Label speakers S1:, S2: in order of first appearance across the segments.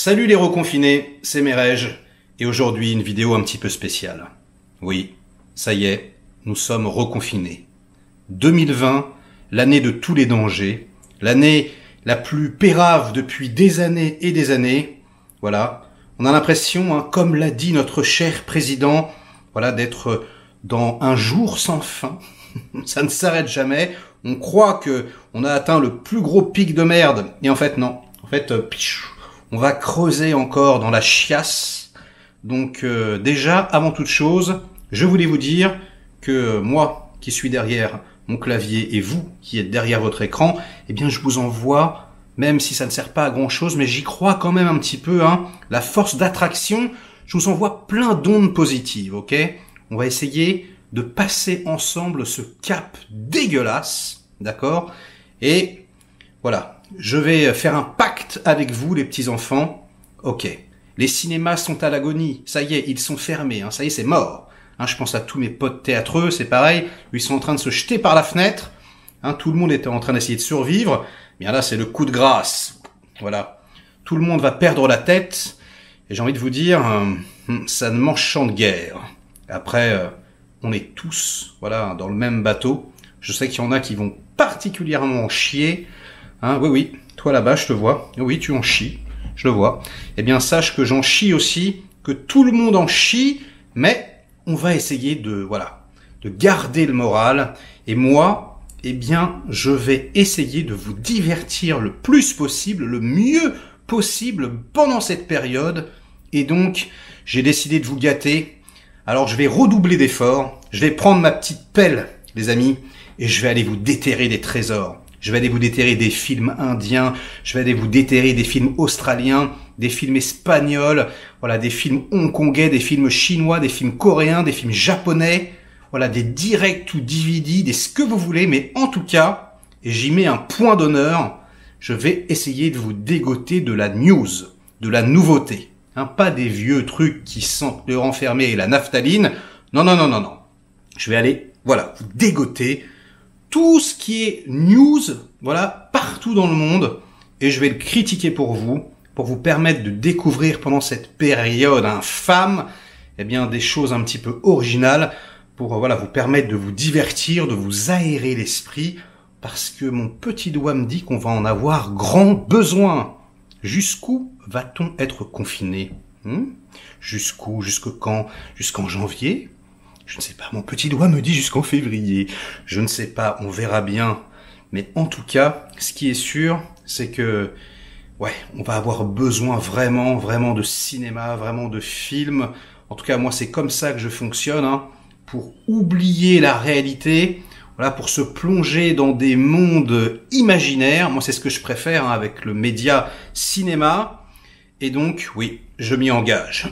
S1: Salut les reconfinés, c'est Merej, et aujourd'hui une vidéo un petit peu spéciale. Oui, ça y est, nous sommes reconfinés. 2020, l'année de tous les dangers, l'année la plus pérave depuis des années et des années. Voilà, on a l'impression, comme l'a dit notre cher président, voilà, d'être dans un jour sans fin. Ça ne s'arrête jamais. On croit que on a atteint le plus gros pic de merde, et en fait non. En fait, on va creuser encore dans la chiasse. Donc déjà, avant toute chose, je voulais vous dire que moi, qui suis derrière mon clavier, et vous, qui êtes derrière votre écran, eh bien je vous envoie, même si ça ne sert pas à grand chose, mais j'y crois quand même un petit peu, la force d'attraction, je vous envoie plein d'ondes positives, ok? On va essayer de passer ensemble ce cap dégueulasse, d'accord? Et voilà, je vais faire un pacte avec vous, les petits-enfants. Ok, les cinémas sont à l'agonie, ça y est, ils sont fermés, ça y est, c'est mort. Je pense à tous mes potes théâtreux, c'est pareil, ils sont en train de se jeter par la fenêtre. Tout le monde était en train d'essayer de survivre. Bien là, c'est le coup de grâce. Voilà, tout le monde va perdre la tête. Et j'ai envie de vous dire, ça ne m'enchante guère. Après, on est tous, voilà, dans le même bateau. Je sais qu'il y en a qui vont particulièrement chier. Oui, toi là-bas, je te vois. Oui, tu en chies, je le vois. Eh bien, sache que j'en chie aussi, que tout le monde en chie, mais on va essayer de garder le moral. Et moi, eh bien, je vais essayer de vous divertir le plus possible, le mieux possible pendant cette période. Et donc, j'ai décidé de vous gâter. Alors, je vais redoubler d'efforts. Je vais prendre ma petite pelle, les amis, et je vais aller vous déterrer des trésors. Je vais aller vous déterrer des films indiens, je vais aller vous déterrer des films australiens, des films espagnols, voilà, des films hongkongais, des films chinois, des films coréens, des films japonais, voilà, des direct ou DVD, des ce que vous voulez, mais en tout cas, et j'y mets un point d'honneur, je vais essayer de vous dégoter de la news, de la nouveauté. Pas des vieux trucs qui sentent le renfermé et la naphtaline. Non. Je vais aller, voilà, vous dégoter tout ce qui est news, voilà, partout dans le monde, et je vais le critiquer pour vous permettre de découvrir pendant cette période infâme, eh bien, des choses un petit peu originales, pour, voilà, vous permettre de vous divertir, de vous aérer l'esprit, parce que mon petit doigt me dit qu'on va en avoir grand besoin. Jusqu'où va-t-on être confiné? Jusqu'où? Jusque quand? Jusqu'en janvier? Je ne sais pas, mon petit doigt me dit jusqu'en février. Je ne sais pas, on verra bien. Mais en tout cas, ce qui est sûr, c'est que, on va avoir besoin vraiment de cinéma, vraiment de films. En tout cas, moi, c'est comme ça que je fonctionne, pour oublier la réalité, voilà, pour se plonger dans des mondes imaginaires. Moi, c'est ce que je préfère, avec le média cinéma. Et donc, oui, je m'y engage.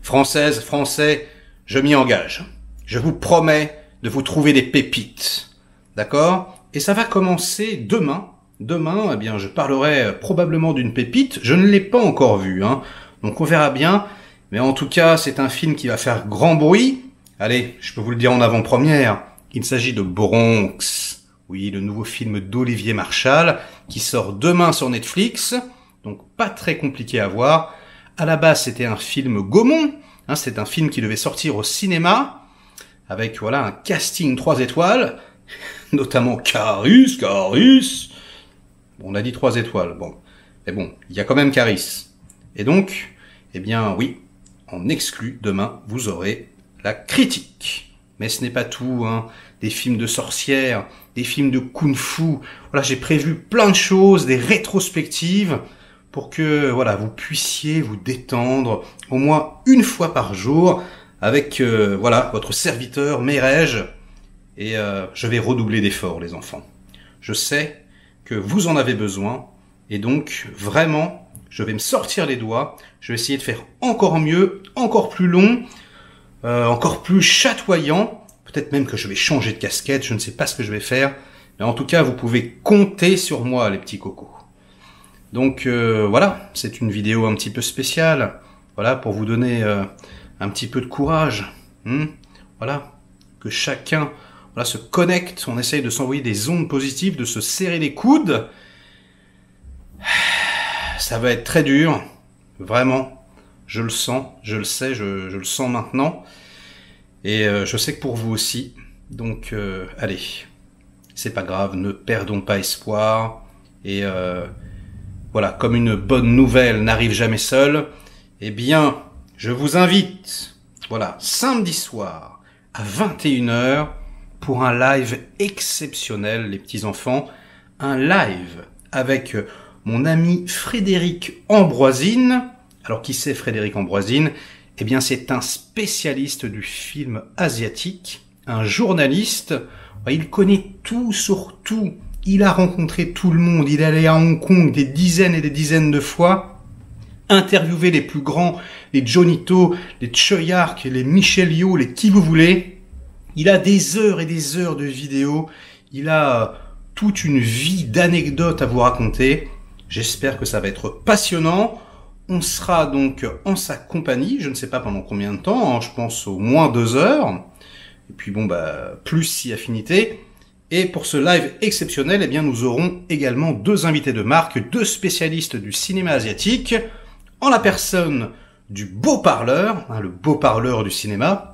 S1: Française, Français, je m'y engage. Je vous promets de vous trouver des pépites, d'accord? Et ça va commencer demain. Demain, eh bien, je parlerai probablement d'une pépite. Je ne l'ai pas encore vue, donc on verra bien. Mais en tout cas, c'est un film qui va faire grand bruit. Allez, je peux vous le dire en avant-première. Il s'agit de Bronx. Oui, le nouveau film d'Olivier Marchal qui sort demain sur Netflix. Donc pas très compliqué à voir. À la base, c'était un film Gaumont. C'est un film qui devait sortir au cinéma, avec, voilà, un casting 3 étoiles, notamment Caris. Bon, on a dit 3 étoiles, bon. Mais bon, il y a quand même Caris. Et donc, eh bien, oui, en exclu, demain, vous aurez la critique. Mais ce n'est pas tout, des films de sorcières, des films de kung-fu. Voilà, j'ai prévu plein de choses, des rétrospectives, pour que, voilà, vous puissiez vous détendre au moins une fois par jour, avec, voilà, votre serviteur Merej, et je vais redoubler d'efforts, les enfants. Je sais que vous en avez besoin, et donc, vraiment, je vais me sortir les doigts, je vais essayer de faire encore mieux, encore plus long, encore plus chatoyant, peut-être même que je vais changer de casquette, je ne sais pas ce que je vais faire, mais en tout cas, vous pouvez compter sur moi, les petits cocos. Donc, voilà, c'est une vidéo un petit peu spéciale, voilà, pour vous donner un petit peu de courage, voilà, que chacun, voilà, se connecte, on essaye de s'envoyer des ondes positives, de se serrer les coudes. Ça va être très dur, Vraiment, je le sens, je le sais, je le sens maintenant. Et je sais que pour vous aussi. Donc, allez, c'est pas grave, ne perdons pas espoir. Et voilà, comme une bonne nouvelle n'arrive jamais seule, eh bien, je vous invite, voilà, samedi soir à 21h pour un live exceptionnel, les petits-enfants. Un live avec mon ami Frédéric Ambroisine. Alors, qui c'est Frédéric Ambroisine? Eh bien, c'est un spécialiste du film asiatique, un journaliste. Il connaît tout sur tout. Il a rencontré tout le monde. Il est allé à Hong Kong des dizaines et des dizaines de fois, interviewé les plus grands, les Johnny To, les Choi Ark, les Michel Yeoh, les qui vous voulez. Il a des heures et des heures de vidéos. Il a toute une vie d'anecdotes à vous raconter. J'espère que ça va être passionnant. On sera donc en sa compagnie, je ne sais pas pendant combien de temps, hein, je pense au moins 2 heures. Et puis bon, plus si affinité. Et pour ce live exceptionnel, eh bien, nous aurons également 2 invités de marque, 2 spécialistes du cinéma asiatique, en la personne du beau parleur, le beau parleur du cinéma.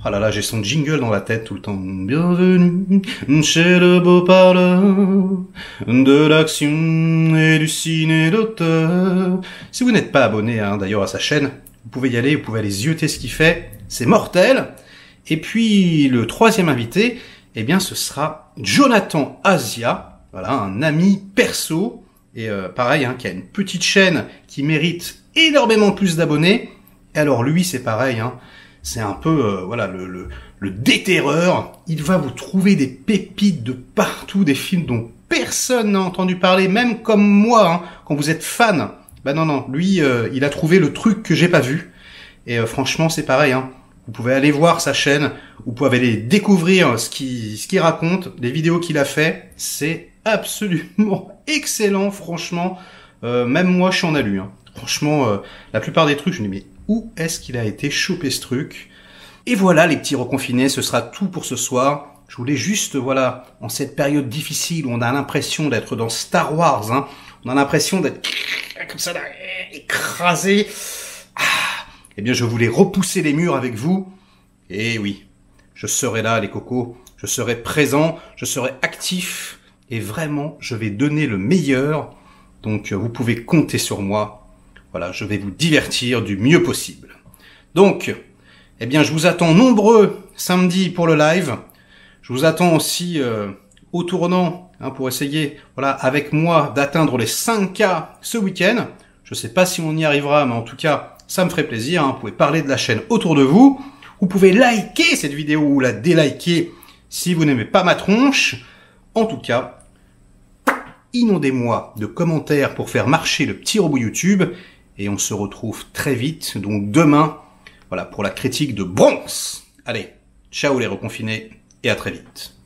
S1: Ah là là, j'ai son jingle dans la tête tout le temps. Bienvenue chez le beau parleur de l'action et du ciné d'auteur. Si vous n'êtes pas abonné d'ailleurs à sa chaîne, vous pouvez y aller, vous pouvez aller zioter ce qu'il fait. C'est mortel. Et puis le 3e invité, eh bien ce sera Jonathan Asia, voilà, un ami perso. Et pareil, qui a une petite chaîne qui mérite énormément plus d'abonnés. Et alors lui, c'est pareil, c'est un peu voilà le déterreur. Il va vous trouver des pépites de partout, des films dont personne n'a entendu parler, même comme moi, quand vous êtes fan. Non, lui, il a trouvé le truc que j'ai pas vu. Et franchement, c'est pareil. Vous pouvez aller voir sa chaîne, vous pouvez aller découvrir ce qu'il raconte, les vidéos qu'il a fait. C'est absolument excellent, franchement. Même moi, je suis en alu. Franchement, la plupart des trucs, je me dis mais où est-ce qu'il a été chopé ce truc? Et voilà, les petits reconfinés, ce sera tout pour ce soir. Je voulais juste, voilà, en cette période difficile où on a l'impression d'être dans Star Wars, on a l'impression d'être comme ça, écrasé. Eh bien, je voulais repousser les murs avec vous. Et oui, je serai là, les cocos. Je serai présent, je serai actif. Et vraiment, je vais donner le meilleur. Donc, vous pouvez compter sur moi. Voilà, je vais vous divertir du mieux possible. Donc, eh bien, je vous attends nombreux samedi pour le live. Je vous attends aussi au tournant pour essayer, voilà, avec moi, d'atteindre les 5K ce week-end. Je sais pas si on y arrivera, mais en tout cas, ça me ferait plaisir. Vous pouvez parler de la chaîne autour de vous. Vous pouvez liker cette vidéo ou la déliker si vous n'aimez pas ma tronche. En tout cas, inondez-moi de commentaires pour faire marcher le petit robot YouTube. Et on se retrouve très vite, donc demain, voilà, pour la critique de Bronx. Allez, ciao les reconfinés, et à très vite.